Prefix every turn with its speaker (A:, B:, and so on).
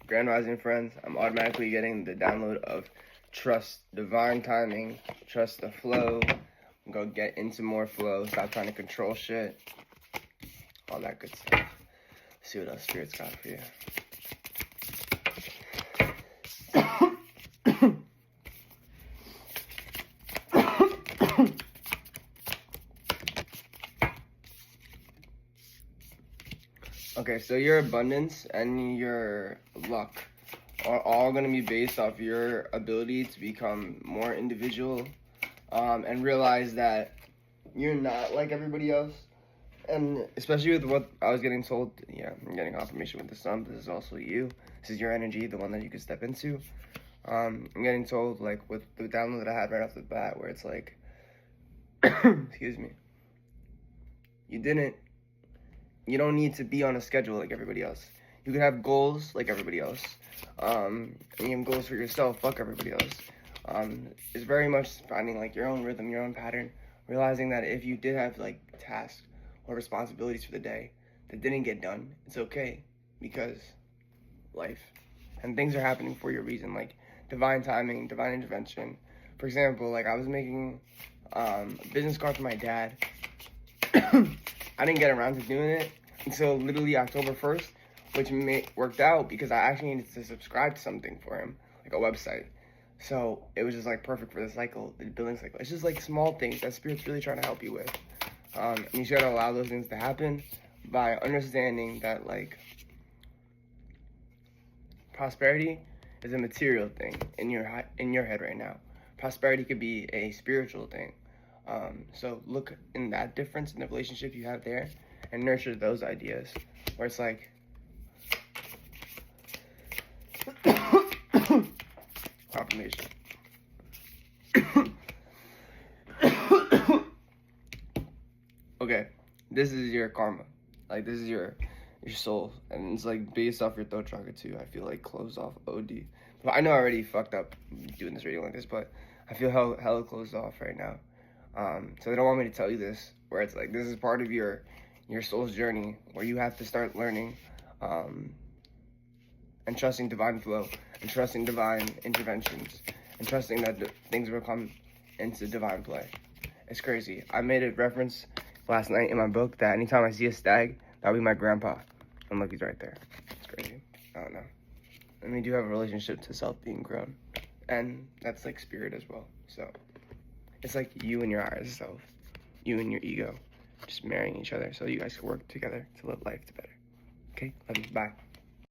A: Grand Rising friends, I'm automatically getting the download of trust divine timing, trust the flow, go get into more flow, stop trying to control shit, all that good stuff. See what else Spirit's got for you. Okay, so your abundance and your luck are all going to be based off your ability to become more individual, and realize that you're not like everybody else. And especially with what I was getting told, yeah, I'm getting confirmation with the sun. This is also you. This is your energy, the one that you can step into. I'm getting told, like, with the download that I had right off the bat, where it's like, excuse me, you don't need to be on a schedule like everybody else. You can have goals like everybody else. And you have goals for yourself, fuck everybody else. It's very much finding like your own rhythm, your own pattern, realizing that if you did have like tasks or responsibilities for the day that didn't get done, it's okay, because life and things are happening for your reason, like divine timing, divine intervention. For example, like I was making a business card for my dad. I didn't get around to doing it until literally October 1st, which worked out because I actually needed to subscribe to something for him, like a website. So it was just like perfect for the cycle, the billing cycle. It's just like small things that Spirit's really trying to help you with. And you should allow those things to happen by understanding that like prosperity is a material thing in your head right now. Prosperity could be a spiritual thing. So look in that difference in the relationship you have there and nurture those ideas where it's like confirmation. Okay, this is your karma. Like this is your soul, and it's like based off your throat chakra too. I feel like closed off OD. But I know I already fucked up doing this reading like this, but I feel hella closed off right now. So they don't want me to tell you this, where it's like this is part of your soul's journey, where you have to start learning and trusting divine flow, and trusting divine interventions, and trusting that things will come into divine play. It's crazy. I made a reference last night in my book that anytime I see a stag, that'll be my grandpa. And look, he's right there. It's crazy. I don't know. And we do have a relationship to self being grown, and that's like spirit as well. So it's like you and your higher self, you and your ego, just marrying each other so you guys can work together to live life better. Okay, love you. Bye.